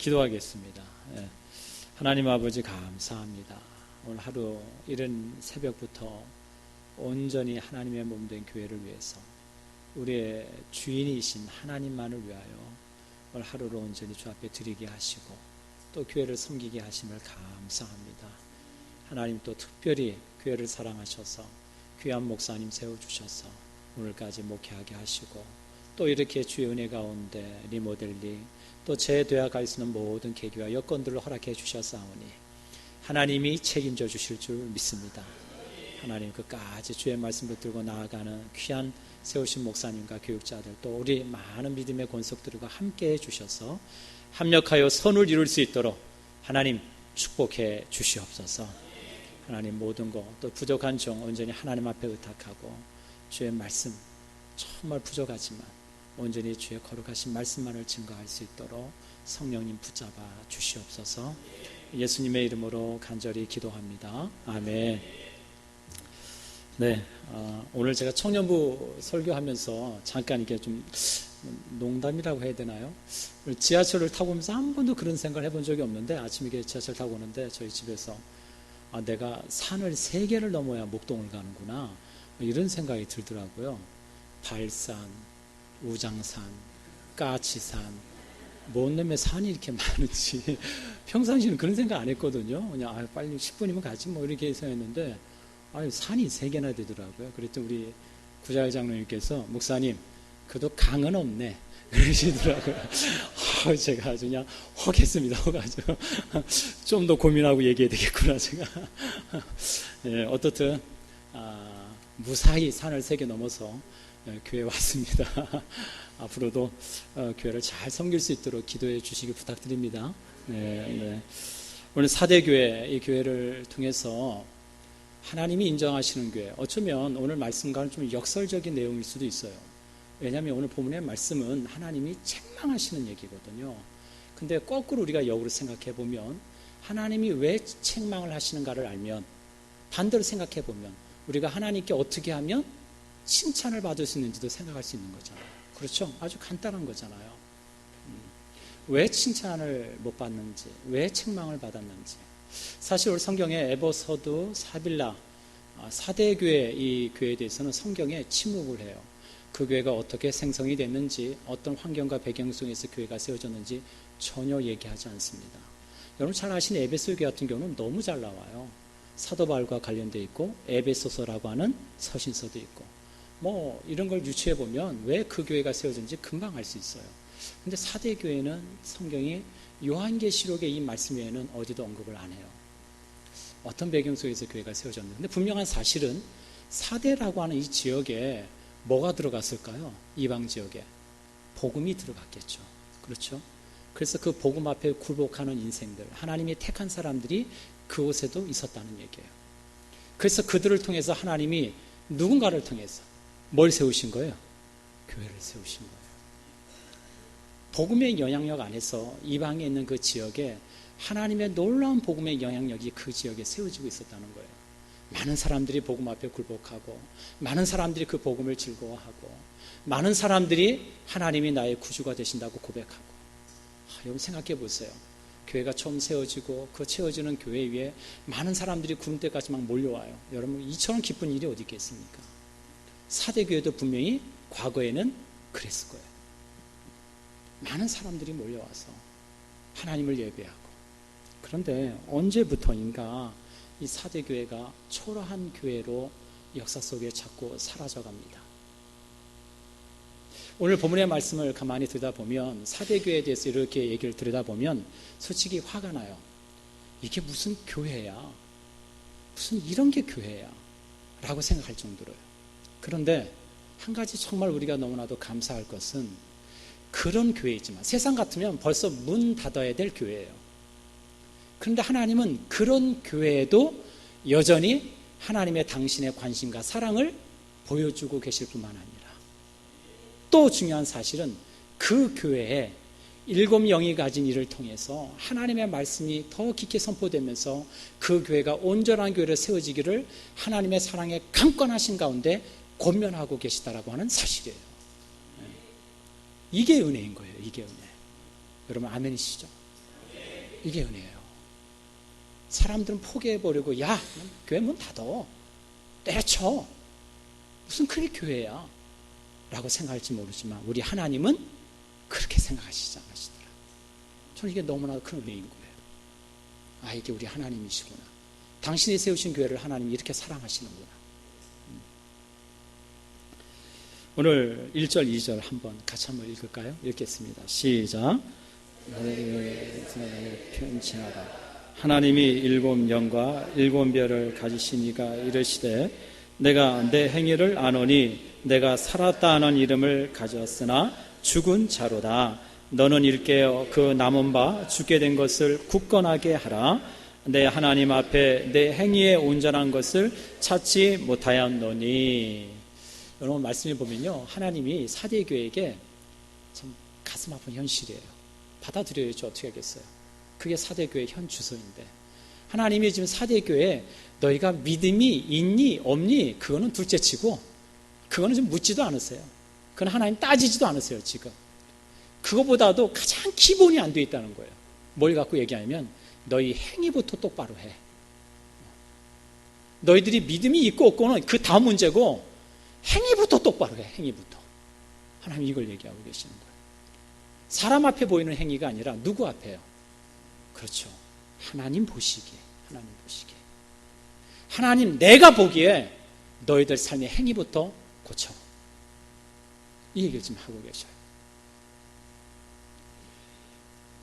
기도하겠습니다. 하나님 아버지 감사합니다. 오늘 하루 이른 새벽부터 온전히 하나님의 몸된 교회를 위해서 우리의 주인이신 하나님만을 위하여 오늘 하루를 온전히 주 앞에 드리게 하시고 또 교회를 섬기게 하심을 감사합니다. 하나님 또 특별히 교회를 사랑하셔서 귀한 목사님 세워주셔서 오늘까지 목회하게 하시고 또 이렇게 주의 은혜 가운데 리모델링 또 재되어갈 수 있는 모든 계기와 여건들을 허락해 주셨사오니 하나님이 책임져 주실 줄 믿습니다. 하나님 끝까지 주의 말씀을 들고 나아가는 귀한 세우신 목사님과 교육자들 또 우리 많은 믿음의 권속들과 함께해 주셔서 합력하여 선을 이룰 수 있도록 하나님 축복해 주시옵소서. 하나님 모든 것 또 부족한 종 온전히 하나님 앞에 의탁하고 주의 말씀 정말 부족하지만 온전히 주의 거룩하신 말씀만을 증거할 수 있도록 성령님 붙잡아 주시옵소서. 예수님의 이름으로 간절히 기도합니다. 아멘. 네, 오늘 제가 청년부 설교하면서 잠깐 이렇게 좀 농담이라고 해야 되나요? 지하철을 타고 오면서 한 번도 그런 생각을 해본 적이 없는데 아침에 이렇게 지하철 타고 오는데 저희 집에서 내가 산을 3개를 넘어야 목동을 가는구나 이런 생각이 들더라고요. 발산, 우장산, 까치산 뭔 놈의 산이 이렇게 많은지 평상시에는 그런 생각 안 했거든요. 그냥 빨리 10분이면 가지 뭐 이렇게 생각했는데 산이 3개나 되더라고요. 그랬더니 우리 구자일 장로님께서 목사님 그래도 강은 없네 그러시더라고요. 제가 아주 그냥 혹했습니다. 혹가지고 좀 더 고민하고 얘기해야 되겠구나 제가. 네, 어떻든 무사히 산을 3개 넘어서 교회에 왔습니다. 앞으로도 교회를 잘 섬길 수 있도록 기도해 주시기 부탁드립니다. 네. 오늘 사대교회 이 교회를 통해서 하나님이 인정하시는 교회, 어쩌면 오늘 말씀과는 좀 역설적인 내용일 수도 있어요. 왜냐하면 오늘 본문의 말씀은 하나님이 책망하시는 얘기거든요. 근데 거꾸로 우리가 역으로 생각해 보면 하나님이 왜 책망을 하시는가를 알면 반대로 생각해 보면 우리가 하나님께 어떻게 하면 칭찬을 받을 수 있는지도 생각할 수 있는 거잖아요. 그렇죠? 아주 간단한 거잖아요. 왜 칭찬을 못 받는지, 왜 책망을 받았는지. 사실 우리 성경에 에베소도, 사빌라, 사대교회 이 교회에 대해서는 성경에 침묵을 해요. 그 교회가 어떻게 생성이 됐는지, 어떤 환경과 배경 속에서 교회가 세워졌는지 전혀 얘기하지 않습니다. 여러분 잘 아시는 에베소 교회 같은 경우는 너무 잘 나와요. 사도 바울과 관련되어 있고 에베소서라고 하는 서신서도 있고 뭐 이런 걸 유추해 보면 왜 그 교회가 세워졌는지 금방 알 수 있어요. 근데 사대교회는 성경이 요한계시록의 이 말씀 외에는 어디도 언급을 안 해요. 어떤 배경 속에서 교회가 세워졌는데 근데 분명한 사실은 사대라고 하는 이 지역에 뭐가 들어갔을까요? 이방 지역에 복음이 들어갔겠죠. 그렇죠? 그래서 그 복음 앞에 굴복하는 인생들, 하나님이 택한 사람들이 그곳에도 있었다는 얘기예요. 그래서 그들을 통해서 하나님이 누군가를 통해서 뭘 세우신 거예요? 교회를 세우신 거예요. 복음의 영향력 안에서 이방에 있는 그 지역에 하나님의 놀라운 복음의 영향력이 그 지역에 세워지고 있었다는 거예요. 많은 사람들이 복음 앞에 굴복하고 많은 사람들이 그 복음을 즐거워하고 많은 사람들이 하나님이 나의 구주가 되신다고 고백하고 여러분 생각해 보세요. 교회가 처음 세워지고 그 채워지는 교회 위에 많은 사람들이 구름대까지 막 몰려와요. 여러분 이처럼 기쁜 일이 어디 있겠습니까? 사대교회도 분명히 과거에는 그랬을 거예요. 많은 사람들이 몰려와서 하나님을 예배하고 그런데 언제부터인가 이 사대교회가 초라한 교회로 역사 속에 자꾸 사라져갑니다. 오늘 본문의 말씀을 가만히 들여다보면 사대교회에 대해서 이렇게 얘기를 들여다보면 솔직히 화가 나요. 이게 무슨 교회야? 무슨 이런 게 교회야? 라고 생각할 정도로요. 그런데 한 가지 정말 우리가 너무나도 감사할 것은 그런 교회이지만 세상 같으면 벌써 문 닫아야 될 교회예요. 그런데 하나님은 그런 교회에도 여전히 하나님의 당신의 관심과 사랑을 보여주고 계실 뿐만 아니라 또 중요한 사실은 그 교회에 7 영이 가진 일을 통해서 하나님의 말씀이 더 깊게 선포되면서 그 교회가 온전한 교회로 세워지기를 하나님의 사랑에 강권하신 가운데 권면하고 계시다라고 하는 사실이에요. 이게 은혜인 거예요. 이게 은혜. 여러분 아멘이시죠? 이게 은혜예요. 사람들은 포기해버리고, 야, 교회 문 닫어. 때려쳐. 무슨 그게 교회야. 라고 생각할지 모르지만, 우리 하나님은 그렇게 생각하시지 않으시더라. 저는 이게 너무나 큰 은혜인 거예요. 아, 이게 우리 하나님이시구나. 당신이 세우신 교회를 하나님이 이렇게 사랑하시는구나. 오늘 1절, 2절 한번 같이 한번 읽을까요? 읽겠습니다. 시작. 편지하다. 하나님이 일곱 영과 일곱 별을 가지신 이가 이르시되 내가 내 행위를 아노니 내가 살았다 하는 이름을 가졌으나 죽은 자로다. 너는 일깨어 그 남은 바 죽게 된 것을 굳건하게 하라. 내 하나님 앞에 내 행위에 온전한 것을 찾지 못하였노니. 여러분 말씀해 보면요, 하나님이 사대교회에게 참 가슴 아픈 현실이에요. 받아들여야지 어떻게 하겠어요. 그게 사대교회 현 주소인데, 하나님이 지금 사대교회에 너희가 믿음이 있니 없니 그거는 둘째치고, 그거는 좀 묻지도 않으세요. 그건 하나님 따지지도 않으세요. 지금 그거보다도 가장 기본이 안 돼 있다는 거예요. 뭘 갖고 얘기하냐면 너희 행위부터 똑바로 해. 너희들이 믿음이 있고 없고는 그 다음 문제고, 행위부터 똑바로 해. 행위부터. 하나님 이걸 얘기하고 계시는 거예요. 사람 앞에 보이는 행위가 아니라 누구 앞에요? 그렇죠. 하나님 보시기에. 하나님 보시기에. 하나님 내가 보기에 너희들 삶의 행위부터 고쳐. 이 얘기를 지금 하고 계셔요.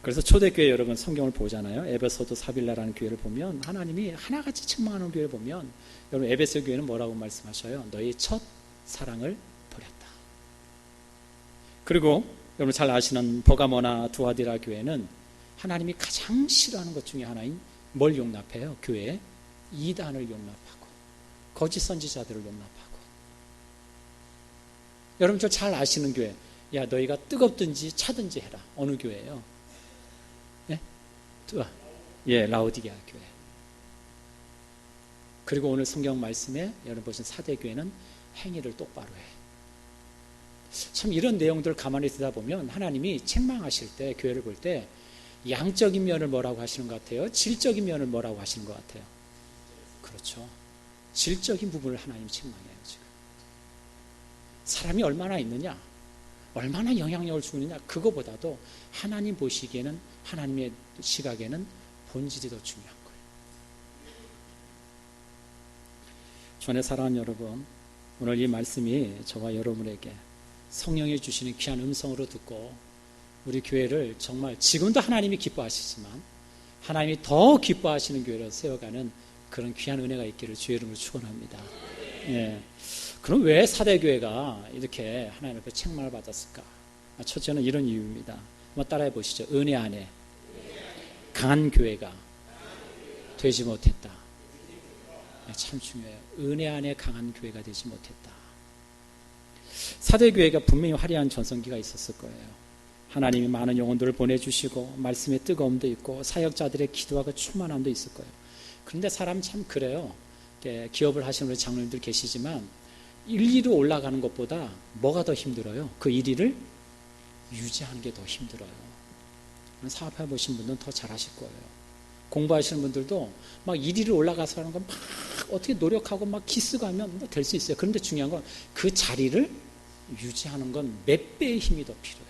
그래서 초대교회 여러분 성경을 보잖아요. 에베소도 사빌라라는 교회를 보면 하나님이 하나같이 책망하는 교회를 보면, 여러분 에베소 교회는 뭐라고 말씀하셔요? 너희 첫 사랑을 버렸다. 그리고 여러분 잘 아시는 버가모나 두아디라 교회는 하나님이 가장 싫어하는 것 중에 하나인 뭘 용납해요? 교회에 이단을 용납하고 거짓 선지자들을 용납하고. 여러분 저 잘 아시는 교회, 야 너희가 뜨겁든지 차든지 해라. 어느 교회예요? 네? 예, 라오디게아 교회. 그리고 오늘 성경 말씀에 여러분 보신 사대교회는 행위를 똑바로 해. 참 이런 내용들을 가만히 듣다 보면 하나님이 책망하실 때, 교회를 볼 때 양적인 면을 뭐라고 하시는 것 같아요? 질적인 면을 뭐라고 하시는 것 같아요? 그렇죠. 질적인 부분을 하나님이 책망해요. 지금 사람이 얼마나 있느냐, 얼마나 영향력을 주느냐, 그거보다도 하나님 보시기에는, 하나님의 시각에는 본질이 더 중요한 거예요. 전에 사랑하는 여러분, 오늘 이 말씀이 저와 여러분에게 성령이 주시는 귀한 음성으로 듣고 우리 교회를 정말 지금도 하나님이 기뻐하시지만 하나님이 더 기뻐하시는 교회로 세워가는 그런 귀한 은혜가 있기를 주의 이름으로 축원합니다. 예. 그럼 왜 사대교회가 이렇게 하나님 앞에 책망을 받았을까? 첫째는 이런 이유입니다. 한번 따라해 보시죠. 은혜 안에 강한 교회가 되지 못했다. 참 중요해요. 은혜 안에 강한 교회가 되지 못했다. 사대교회가 분명히 화려한 전성기가 있었을 거예요. 하나님이 많은 영혼들을 보내주시고 말씀의 뜨거움도 있고 사역자들의 기도하고 충만함도 있을 거예요. 그런데 사람 참 그래요. 기업을 하시는 우리 장로님들 계시지만 1위로 올라가는 것보다 뭐가 더 힘들어요? 그 1위를 유지하는 게 더 힘들어요. 사업해 보신 분들은 더 잘하실 거예요. 공부하시는 분들도 막 1위로 올라가서 하는 건 막 어떻게 노력하고 막 기쓰고 하면 될 수 있어요. 그런데 중요한 건 그 자리를 유지하는 건 몇 배의 힘이 더 필요해요.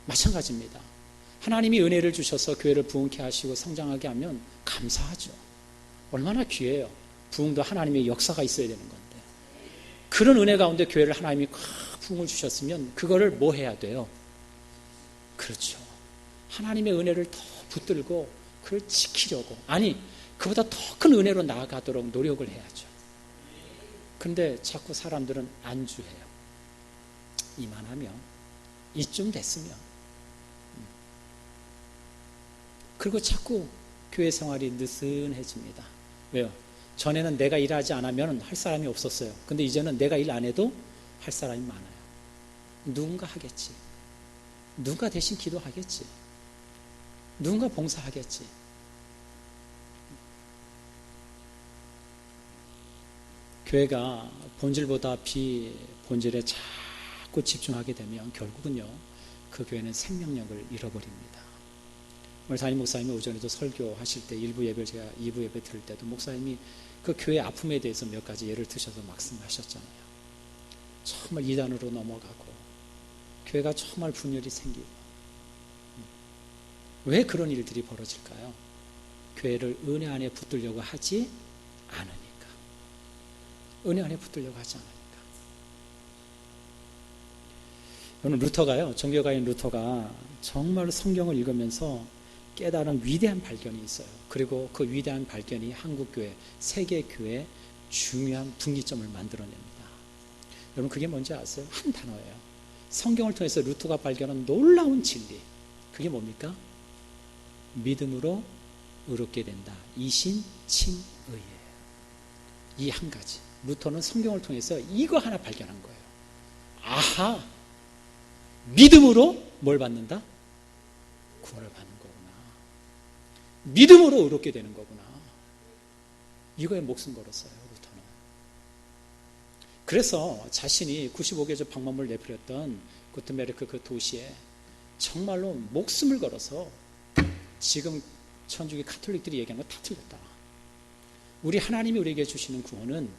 마찬가지입니다. 하나님이 은혜를 주셔서 교회를 부흥케 하시고 성장하게 하면 감사하죠. 얼마나 귀해요. 부흥도 하나님의 역사가 있어야 되는 건데, 그런 은혜 가운데 교회를 하나님이 부흥을 주셨으면 그거를 뭐 해야 돼요? 그렇죠. 하나님의 은혜를 더 붙들고 그걸 지키려고, 아니 그보다 더 큰 은혜로 나아가도록 노력을 해야죠. 그런데 자꾸 사람들은 안주해요. 이만하면, 이쯤 됐으면. 그리고 자꾸 교회 생활이 느슨해집니다. 왜요? 전에는 내가 일하지 않으면 할 사람이 없었어요. 근데 이제는 내가 일 안 해도 할 사람이 많아요. 누군가 하겠지. 누군가 대신 기도하겠지. 누군가 봉사하겠지. 교회가 본질보다 비본질에 자꾸 집중하게 되면 결국은요, 그 교회는 생명력을 잃어버립니다. 오늘 담임 목사님이 오전에도 설교하실 때 일부 예배를 제가 2부 예배 들을 때도 목사님이 그 교회 아픔에 대해서 몇 가지 예를 드셔서 말씀하셨잖아요. 정말 이단으로 넘어가고 교회가 정말 분열이 생기고. 왜 그런 일들이 벌어질까요? 교회를 은혜 안에 붙들려고 하지 않으니까. 은혜 안에 붙들려고 하지 않으니까. 오늘 루터가요, 종교가인 루터가 정말 성경을 읽으면서 깨달은 위대한 발견이 있어요. 그리고 그 위대한 발견이 한국교회, 세계교회의 중요한 분기점을 만들어냅니다. 여러분, 그게 뭔지 아세요? 한 단어예요. 성경을 통해서 루터가 발견한 놀라운 진리. 그게 뭡니까? 믿음으로 의롭게 된다. 이신칭의예요. 이 한 가지. 루터는 성경을 통해서 이거 하나 발견한 거예요. 아하! 믿음으로 뭘 받는다? 구원을 받는 거구나. 믿음으로 의롭게 되는 거구나. 이거에 목숨 걸었어요, 루터는. 그래서 자신이 95개조 방문을 내버렸던 구텐베르크 그 도시에 정말로 목숨을 걸어서 지금 천주교 카톨릭들이 얘기하는 거 다 틀렸다. 우리 하나님이 우리에게 주시는 구원은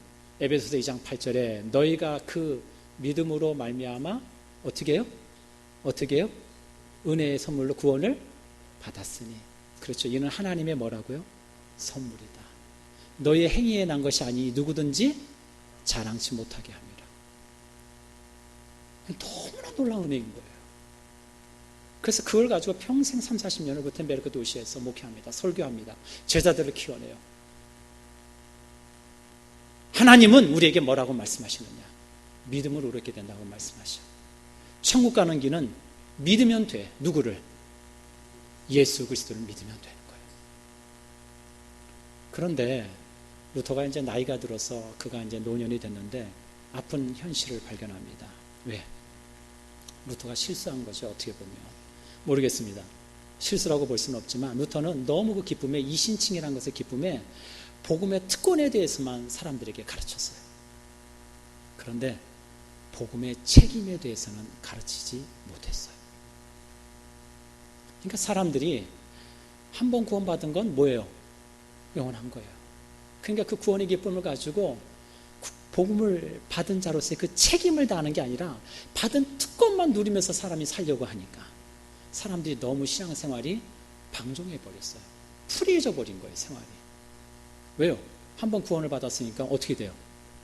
에베소서 2장 8절에 너희가 그 믿음으로 말미암아 어떻게 해요? 어떻게 해요? 은혜의 선물로 구원을 받았으니. 그렇죠. 이는 하나님의 뭐라고요? 선물이다. 너희의 행위에 난 것이 아니 누구든지 자랑치 못하게 합니다. 너무나 놀라운 은혜인 거예요. 그래서 그걸 가지고 평생 3, 40년을 구텐베르크 도시에서 목회합니다. 설교합니다. 제자들을 키워내요. 하나님은 우리에게 뭐라고 말씀하시느냐? 믿음으로 의롭게 된다고 말씀하셔. 천국 가는 길은 믿으면 돼. 누구를? 예수 그리스도를 믿으면 되는 거예요. 그런데 루터가 이제 나이가 들어서 그가 이제 노년이 됐는데 아픈 현실을 발견합니다. 왜? 루터가 실수한 거죠. 어떻게 보면. 모르겠습니다. 실수라고 볼 수는 없지만 루터는 너무 그 기쁨에, 이신칭이라는 것의 기쁨에 복음의 특권에 대해서만 사람들에게 가르쳤어요. 그런데 복음의 책임에 대해서는 가르치지 못했어요. 그러니까 사람들이 한 번 구원받은 건 뭐예요? 영원한 거예요. 그러니까 그 구원의 기쁨을 가지고 복음을 받은 자로서의 그 책임을 다하는 게 아니라 받은 특권만 누리면서 사람이 살려고 하니까 사람들이 너무 신앙생활이 방종해 버렸어요. 프리해져 버린 거예요, 생활이. 왜요? 한 번 구원을 받았으니까 어떻게 돼요?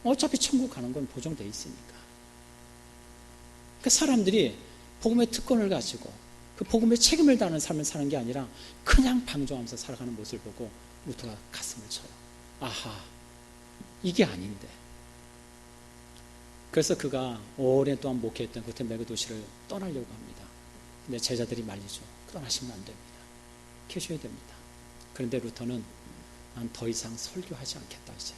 어차피 천국 가는 건 보정돼 있으니까. 그러니까 사람들이 복음의 특권을 가지고 그 복음의 책임을 다하는 삶을 사는 게 아니라 그냥 방종하면서 살아가는 모습을 보고 루터가 가슴을 쳐요. 아하, 이게 아닌데. 그래서 그가 오랫동안 목회했던 구텐베르크 도시를 떠나려고 합니다. 근데 제자들이 말리죠. 떠나시면 안 됩니다. 계셔야 됩니다. 그런데 루터는 난 더 이상 설교하지 않겠다 이제.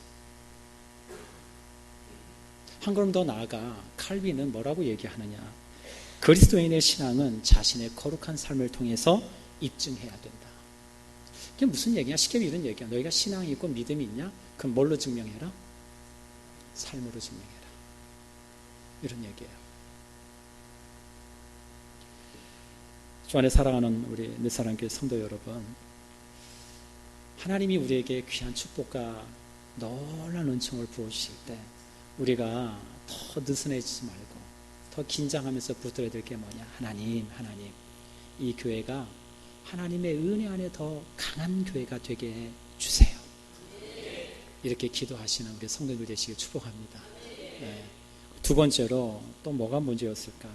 한 걸음 더 나아가 칼빈은 뭐라고 얘기하느냐? 그리스도인의 신앙은 자신의 거룩한 삶을 통해서 입증해야 된다. 이게 무슨 얘기냐? 쉽게 이런 얘기야. 너희가 신앙이 있고 믿음이 있냐? 그럼 뭘로 증명해라? 삶으로 증명해라. 이런 얘기예요. 주 안에 사랑하는 우리 늦사랑교회 성도 여러분, 하나님이 우리에게 귀한 축복과 놀라운 은총을 부어주실 때 우리가 더 느슨해지지 말고 더 긴장하면서 붙들어야 될 게 뭐냐? 하나님, 이 교회가 하나님의 은혜 안에 더 강한 교회가 되게 해주세요. 이렇게 기도하시는 우리 성도들 되시길 축복합니다. 네. 두 번째로 또 뭐가 문제였을까?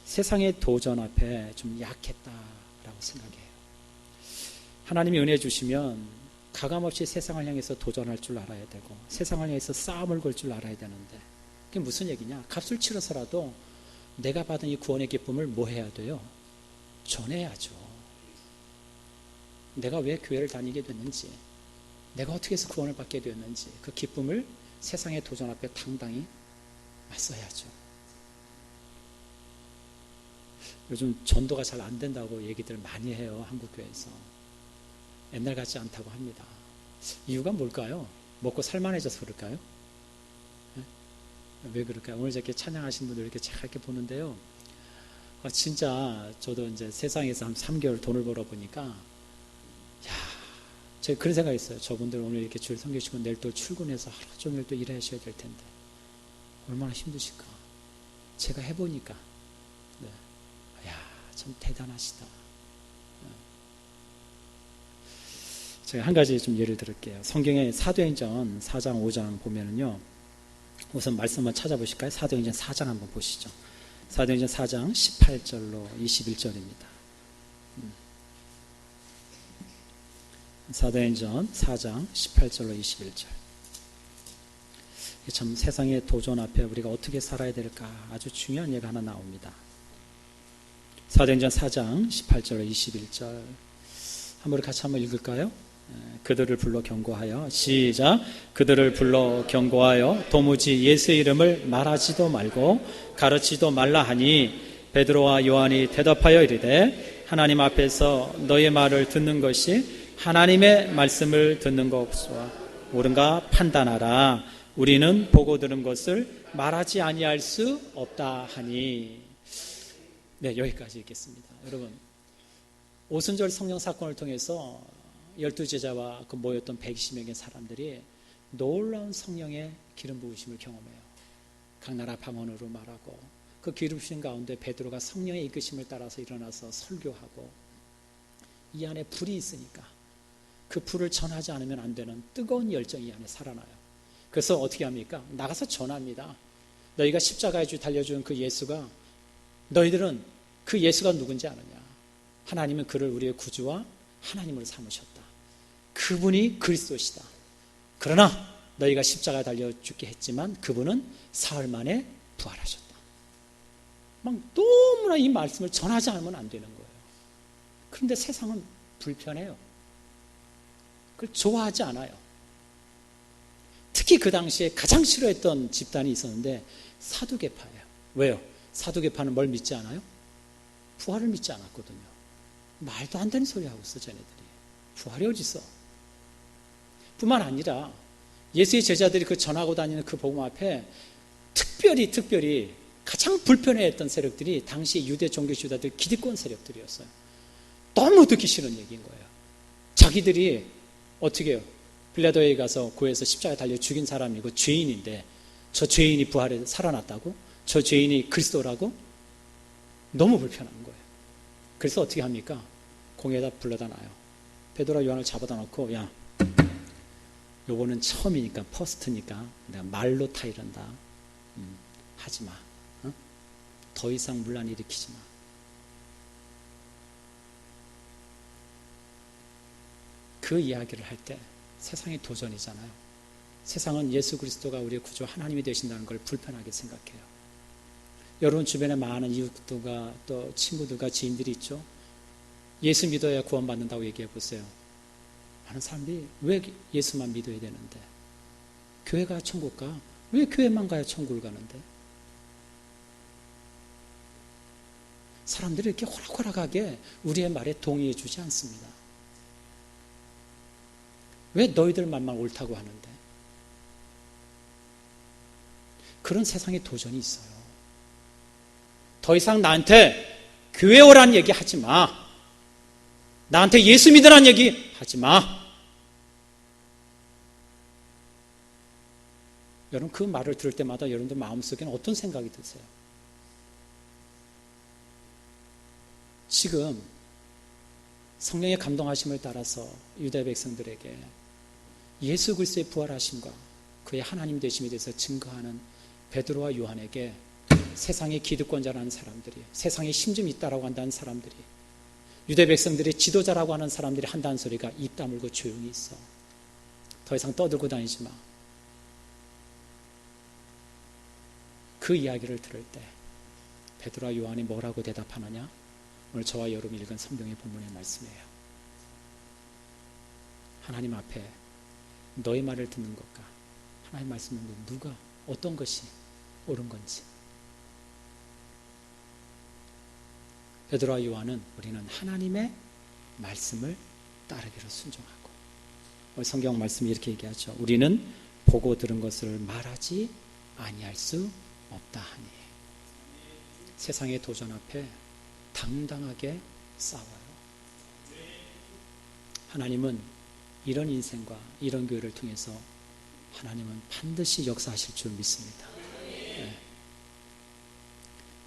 세상의 도전 앞에 좀 약했다라고 생각해요. 하나님이 은혜 주시면 가감없이 세상을 향해서 도전할 줄 알아야 되고 세상을 향해서 싸움을 걸 줄 알아야 되는데 그게 무슨 얘기냐? 값을 치러서라도 내가 받은 이 구원의 기쁨을 뭐 해야 돼요? 전해야죠. 내가 왜 교회를 다니게 됐는지, 내가 어떻게 해서 구원을 받게 되었는지 그 기쁨을 세상의 도전 앞에 당당히 맞서야죠. 요즘 전도가 잘 안 된다고 얘기들 많이 해요. 한국교회에서. 옛날 같지 않다고 합니다. 이유가 뭘까요? 먹고 살만해져서 그럴까요? 네? 왜 그럴까요? 오늘 저렇게 찬양하신 분들 이렇게 잘 이렇게 보는데요. 진짜 저도 이제 세상에서 한 3개월 돈을 벌어보니까 제가 그런 생각했어요. 저분들 오늘 이렇게 주일 섬기시고 내일 또 출근해서 하루 종일 또 일하셔야 될 텐데 얼마나 힘드실까. 제가 해보니까 참 대단하시다. 제가 한 가지 좀 예를 들을게요. 성경의 사도행전 4장 5장 보면은요, 우선 말씀 한번 찾아보실까요? 사도행전 4장 한번 보시죠. 사도행전 4장 18절로 21절입니다. 사도행전 4장 18절로 21절. 참 세상의 도전 앞에 우리가 어떻게 살아야 될까 아주 중요한 예가 하나 나옵니다. 사도행전 4장 18절로 21절 한번 같이 한번 읽을까요? 그들을 불러 경고하여 시작. 그들을 불러 경고하여 도무지 예수의 이름을 말하지도 말고 가르치지도 말라 하니 베드로와 요한이 대답하여 이르되 하나님 앞에서 너의 말을 듣는 것이 하나님의 말씀을 듣는 것과 옳은가 판단하라. 우리는 보고 들은 것을 말하지 아니할 수 없다 하니. 네, 여기까지 읽겠습니다. 여러분, 오순절 성령 사건을 통해서 12제자와 그 모였던 120명의 사람들이 놀라운 성령의 기름 부으심을 경험해요. 각 나라 방언으로 말하고 그 기름 부으심 가운데 베드로가 성령의 이끄심을 따라서 일어나서 설교하고 이 안에 불이 있으니까 그 불을 전하지 않으면 안 되는 뜨거운 열정이 이 안에 살아나요. 그래서 어떻게 합니까? 나가서 전합니다. 너희가 십자가에 달려준 그 예수가 너희들은 그 예수가 누군지 아느냐? 하나님은 그를 우리의 구주와 하나님으로 삼으셨다. 그분이 그리스도시다. 그러나 너희가 십자가에 달려 죽게 했지만 그분은 사흘 만에 부활하셨다. 막 너무나 이 말씀을 전하지 않으면 안 되는 거예요. 그런데 세상은 불편해요. 그걸 좋아하지 않아요. 특히 그 당시에 가장 싫어했던 집단이 있었는데 사두개파예요. 왜요? 사두개파는 뭘 믿지 않아요? 부활을 믿지 않았거든요. 말도 안 되는 소리 하고 있어, 쟤네들이. 부활이 어디 있어? 뿐만 아니라 예수의 제자들이 그 전하고 다니는 그 복음 앞에 특별히 가장 불편해했던 세력들이 당시 유대 종교 지도자들 기득권 세력들이었어요. 너무 듣기 싫은 얘기인 거예요. 자기들이 어떻게 해요? 빌라도에 가서 고에서 십자가에 달려 죽인 사람이고 죄인인데 저 죄인이 부활해 살아났다고? 저 죄인이 그리스도라고? 너무 불편한 거예요. 그래서 어떻게 합니까? 공회에다 불러다 놔요. 베드로와 요한을 잡아다 놓고 야, 요거는 처음이니까 퍼스트니까 내가 말로 타이른다. 하지 마. 어? 더 이상 문란 일으키지 마. 그 이야기를 할 때 세상이 도전이잖아요. 세상은 예수 그리스도가 우리의 구주 하나님이 되신다는 걸 불편하게 생각해요. 여러분 주변에 많은 이웃들과 또 친구들과 지인들이 있죠. 예수 믿어야 구원받는다고 얘기해 보세요. 많은 사람들이 왜 예수만 믿어야 되는데? 교회가 천국 가? 왜 교회만 가야 천국을 가는데? 사람들이 이렇게 호락호락하게 우리의 말에 동의해 주지 않습니다. 왜 너희들 말만 옳다고 하는데? 그런 세상에 도전이 있어요. 더 이상 나한테 교회 오라는 얘기 하지 마. 나한테 예수 믿으라는 얘기 하지 마. 여러분 그 말을 들을 때마다 여러분들 마음속에는 어떤 생각이 드세요? 지금 성령의 감동하심을 따라서 유대 백성들에게 예수 그리스도의 부활하심과 그의 하나님 되심에 대해서 증거하는 베드로와 요한에게 세상의 기득권자라는 사람들이, 세상에 힘 좀 있다라고 한다는 사람들이, 유대 백성들의 지도자라고 하는 사람들이 한다는 소리가 입 다물고 조용히 있어. 더 이상 떠들고 다니지 마. 그 이야기를 들을 때 베드로와 요한이 뭐라고 대답하느냐? 오늘 저와 여러분이 읽은 성경의 본문의 말씀이에요. 하나님 앞에 너의 말을 듣는 것과 하나님 말씀은 누가 어떤 것이 옳은 건지. 베드로와 요한은 우리는 하나님의 말씀을 따르기로 순종하고, 오늘 성경 말씀이 이렇게 얘기하죠. 우리는 보고 들은 것을 말하지 아니할 수 없다 하니. 세상의 도전 앞에 당당하게 싸워요. 하나님은 이런 인생과 이런 교회를 통해서 하나님은 반드시 역사하실 줄 믿습니다. 네.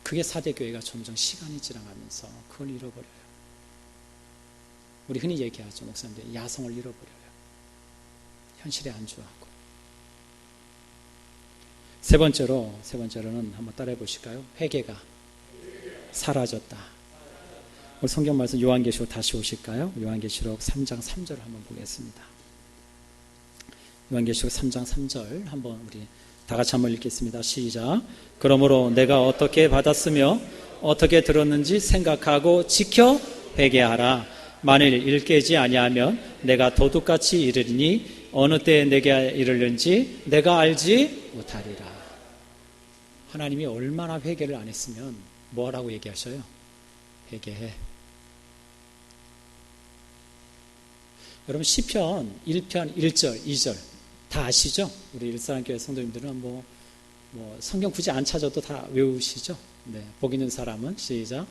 그게 4대 교회가 점점 시간이 지나가면서 그걸 잃어버려요. 우리 흔히 얘기하죠. 목사님들 야성을 잃어버려요. 현실에 안주하고. 세 번째로는 한번 따라해 보실까요? 회개가 사라졌다. 우리 성경 말씀 요한계시록 다시 오실까요? 요한계시록 3장 3절 한번 보겠습니다. 요한계시록 3장 3절 한번 우리 다 같이 한번 읽겠습니다. 시작. 그러므로 내가 어떻게 받았으며 어떻게 들었는지 생각하고 지켜 회개하라. 만일 일깨지 아니하면 내가 도둑같이 이르리니 어느 때에 내게 이르는지 내가 알지 못하리라. 하나님이 얼마나 회개를 안 했으면 뭐라고 얘기하셔요? 회개해. 여러분 시편 1편 1절 2절 다 아시죠? 우리 일사랑교회 성도님들은 뭐 성경 굳이 안 찾아도 다 외우시죠? 네, 복 있는 사람은 시작.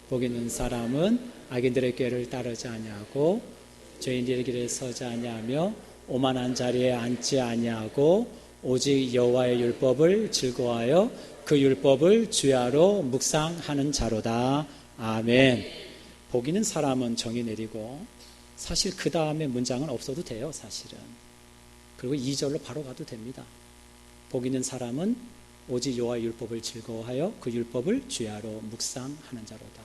복 있는 사람은 악인들의 꾀를 따르지 아니하고 죄인들의 길에 서지 아니하며 오만한 자리에 앉지 아니하고 오직 여호와의 율법을 즐거워하여 그 율법을 주야로 묵상하는 자로다. 아멘. 복 있는 사람은 정의 내리고 사실 그 다음에 문장은 없어도 돼요. 사실은. 그리고 2절로 바로 가도 됩니다. 복 있는 사람은 오직 여호와의 율법을 즐거워하여 그 율법을 주야로 묵상하는 자로다.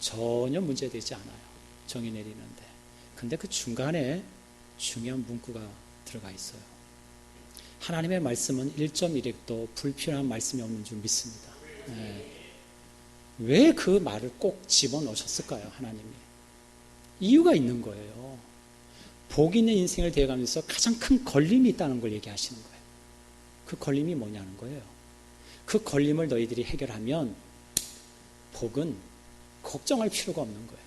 전혀 문제되지 않아요. 정의 내리는데. 근데 그 중간에 중요한 문구가 들어가 있어요. 하나님의 말씀은 1.1획도 불필요한 말씀이 없는 줄 믿습니다. 네. 왜 그 말을 꼭 집어넣으셨을까요? 하나님이. 이유가 있는 거예요. 복 있는 인생을 되어가면서 가장 큰 걸림이 있다는 걸 얘기하시는 거예요. 그 걸림이 뭐냐는 거예요. 그 걸림을 너희들이 해결하면 복은 걱정할 필요가 없는 거예요.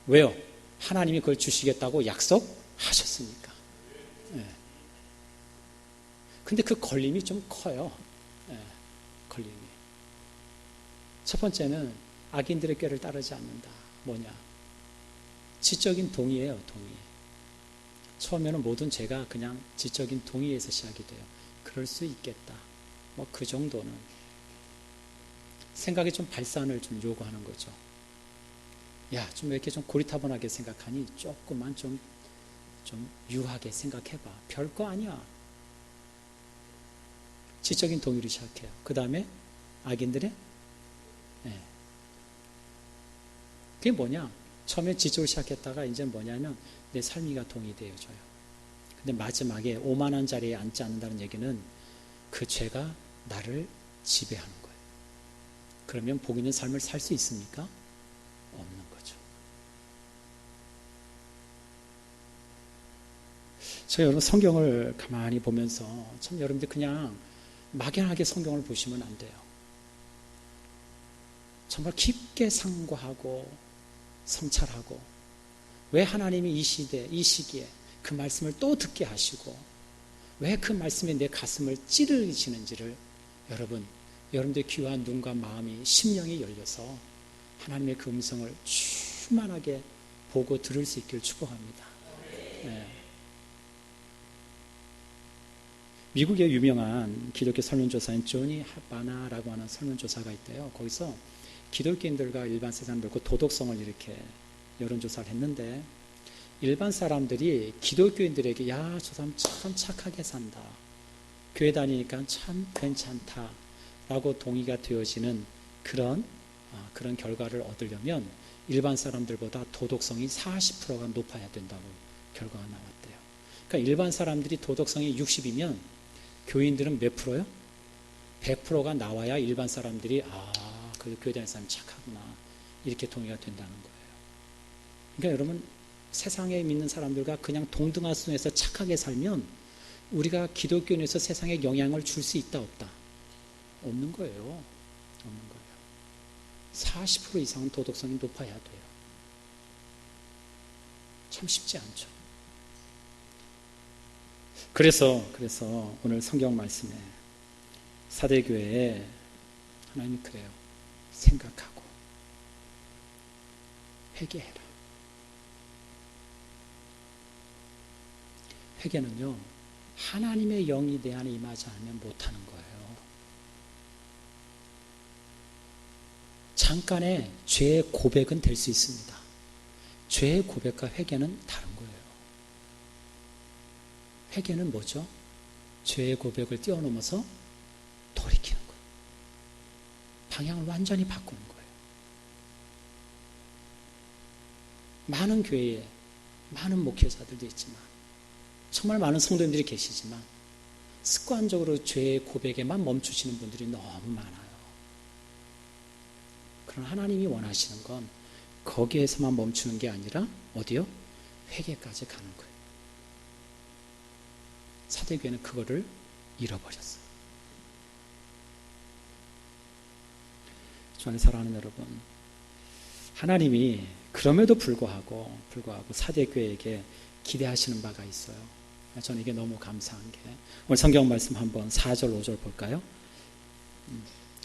왜요? 하나님이 그걸 주시겠다고 약속하셨으니까. 네. 근데 그 걸림이 좀 커요. 네. 걸림이. 첫 번째는 악인들의 꾀를 따르지 않는다. 뭐냐? 지적인 동의예요. 동의. 처음에는 모든 죄가 그냥 지적인 동의에서 시작이 돼요. 그럴 수 있겠다. 뭐 그 정도는. 생각이 좀 발산을 좀 요구하는 거죠. 야, 좀 왜 이렇게 좀 고리타분하게 생각하니? 조금만 좀 유하게 생각해봐. 별거 아니야. 지적인 동의를 시작해요. 그 다음에 악인들의 그게 뭐냐? 처음에 지적으로 시작했다가 이제 뭐냐면 내 삶이가 동의되어져요. 근데 마지막에 오만한 자리에 앉지 않는다는 얘기는 그 죄가 나를 지배하는 거예요. 그러면 복 있는 삶을 살 수 있습니까? 없는 거죠. 저 여러분 성경을 가만히 보면서 참 여러분들 그냥 막연하게 성경을 보시면 안 돼요. 정말 깊게 상고하고 성찰하고 왜 하나님이 이 시대, 이 시기에 그 말씀을 또 듣게 하시고 왜 그 말씀에 내 가슴을 찌르시는지를 여러분들의 귀와 눈과 마음이 심령이 열려서 하나님의 그 음성을 충만하게 보고 들을 수 있기를 축복합니다. 네. 미국의 유명한 기독교 설문조사인 조니 하바나라고 하는 설문조사가 있대요. 거기서 기독교인들과 일반 세상들과 도덕성을 이렇게 여론조사를 했는데 일반 사람들이 기독교인들에게 야, 저 사람 참 착하게 산다. 교회 다니니까 참 괜찮다. 라고 동의가 되어지는 그런 결과를 얻으려면 일반 사람들보다 도덕성이 40%가 높아야 된다고 결과가 나왔대요. 그러니까 일반 사람들이 도덕성이 60이면 교인들은 몇 프로요? 100%가 나와야 일반 사람들이 그 교회 다니는 사람이 착하구나. 이렇게 동의가 된다는 거예요. 그러니까 여러분 세상에 믿는 사람들과 그냥 동등하순에서 착하게 살면 우리가 기독교인에서 세상에 영향을 줄 수 있다 없다? 없는 거예요. 없는 거예요. 40% 이상은 도덕성이 높아야 돼요. 참 쉽지 않죠. 그래서 오늘 성경 말씀에 사대교회에 하나님이 그래요. 생각하고 회개해라. 회개는요, 하나님의 영이 내 안에 임하지 않으면 못하는 거예요. 잠깐의 죄의 고백은 될 수 있습니다. 죄의 고백과 회개는 다른 거예요. 회개는 뭐죠? 죄의 고백을 뛰어넘어서 돌이키는 거예요. 방향을 완전히 바꾸는 거예요. 많은 교회에 많은 목회자들도 있지만, 정말 많은 성도님들이 계시지만 습관적으로 죄의 고백에만 멈추시는 분들이 너무 많아요. 그러나 하나님이 원하시는 건 거기에서만 멈추는 게 아니라 어디요? 회개까지 가는 거예요. 사대교회는 그거를 잃어버렸어요. 주 안에 사랑하는 여러분, 하나님이 그럼에도 불구하고 사대교회에게 기대하시는 바가 있어요. 저는 이게 너무 감사한 게, 오늘 성경 말씀 한번 4절 5절 볼까요?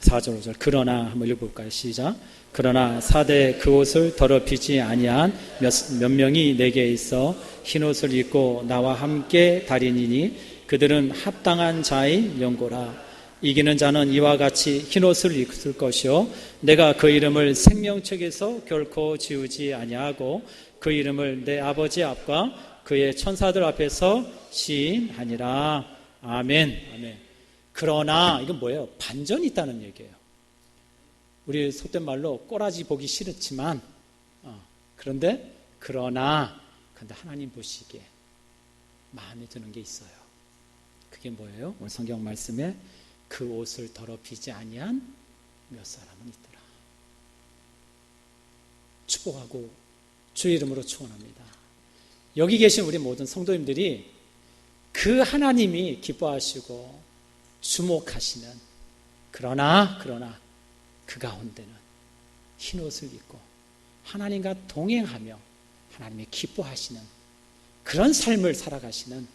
4절 5절 그러나 한번 읽어볼까요? 시작. 그러나 사대 그 옷을 더럽히지 아니한 몇 명이 내게 있어 흰옷을 입고 나와 함께 다니니 그들은 합당한 자의 연고라. 이기는 자는 이와 같이 흰옷을 입을 것이요 내가 그 이름을 생명책에서 결코 지우지 아니하고 그 이름을 내 아버지 앞과 그의 천사들 앞에서 시인하니라. 아멘. 아멘. 그러나 이건 뭐예요? 반전이 있다는 얘기예요. 우리 속된 말로 꼬라지 보기 싫었지만 그런데 하나님 보시기에 마음에 드는 게 있어요. 그게 뭐예요? 오늘 성경 말씀에 그 옷을 더럽히지 아니한 몇 사람은 있더라. 축복하고 주의 이름으로 축원합니다. 여기 계신 우리 모든 성도님들이 그 하나님이 기뻐하시고 주목하시는 그러나 그 가운데는 흰옷을 입고 하나님과 동행하며 하나님이 기뻐하시는 그런 삶을 살아가시는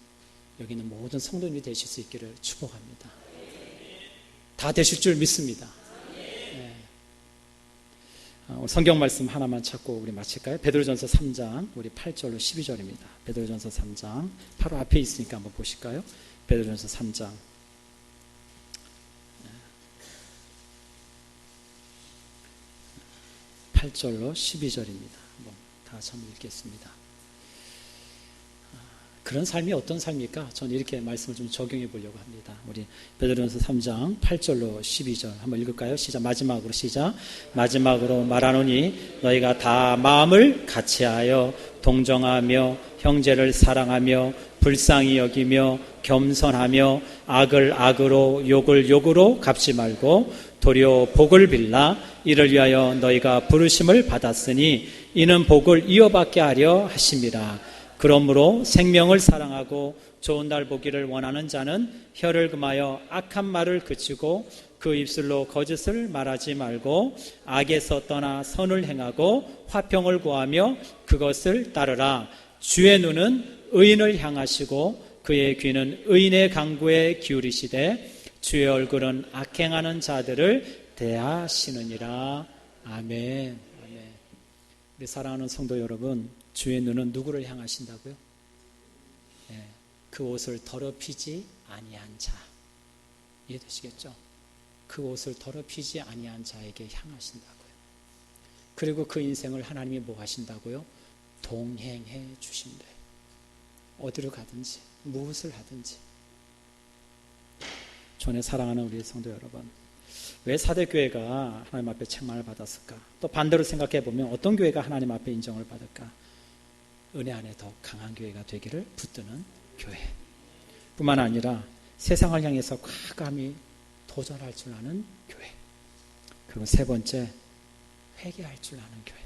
여기 있는 모든 성도님이 되실 수 있기를 축복합니다. 다 되실 줄 믿습니다. 네. 성경 말씀 하나만 찾고 우리 마칠까요? 베드로전서 3장 우리 8절로 12절입니다. 베드로전서 3장 바로 앞에 있으니까 한번 보실까요? 베드로전서 3장 8절로 12절입니다. 한번 다 같이 한번 읽겠습니다. 그런 삶이 어떤 삶입니까? 저는 이렇게 말씀을 좀 적용해 보려고 합니다. 우리 베드로전서 3장 8절로 12절 한번 읽을까요? 시작. 마지막으로 말하노니 너희가 다 마음을 같이하여 동정하며 형제를 사랑하며 불쌍히 여기며 겸손하며 악을 악으로 욕을 욕으로 갚지 말고 도리어 복을 빌라. 이를 위하여 너희가 부르심을 받았으니 이는 복을 이어받게 하려 하심이라. 그러므로 생명을 사랑하고 좋은 날 보기를 원하는 자는 혀를 금하여 악한 말을 그치고 그 입술로 거짓을 말하지 말고 악에서 떠나 선을 행하고 화평을 구하며 그것을 따르라. 주의 눈은 의인을 향하시고 그의 귀는 의인의 강구에 기울이시되 주의 얼굴은 악행하는 자들을 대하시느니라. 아멘. 아멘. 우리 사랑하는 성도 여러분, 주의 눈은 누구를 향하신다고요? 네, 그 옷을 더럽히지 아니한 자. 이해되시겠죠? 그 옷을 더럽히지 아니한 자에게 향하신다고요. 그리고 그 인생을 하나님이 뭐 하신다고요? 동행해 주신대. 어디로 가든지 무엇을 하든지. 전에 사랑하는 우리 성도 여러분, 왜 사대교회가 하나님 앞에 책망을 받았을까? 또 반대로 생각해 보면 어떤 교회가 하나님 앞에 인정을 받을까? 은혜 안에 더 강한 교회가 되기를 붙드는 교회 뿐만 아니라 세상을 향해서 과감히 도전할 줄 아는 교회. 그리고 세 번째, 회개할 줄 아는 교회.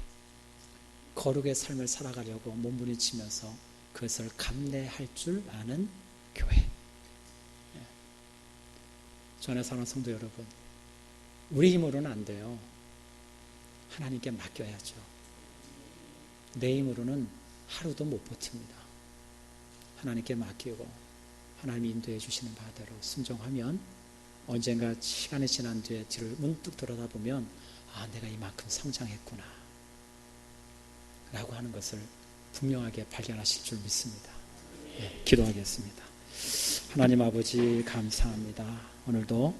거룩의 삶을 살아가려고 몸부림치면서 그것을 감내할 줄 아는 교회. 전에 사랑하는 성도 여러분, 우리 힘으로는 안 돼요. 하나님께 맡겨야죠. 내 힘으로는 하루도 못 버팁니다. 하나님께 맡기고 하나님이 인도해 주시는 바대로 순종하면 언젠가 시간이 지난 뒤에 뒤를 문득 돌아다보면 내가 이만큼 성장했구나. 라고 하는 것을 분명하게 발견하실 줄 믿습니다. 기도하겠습니다. 하나님 아버지 감사합니다. 오늘도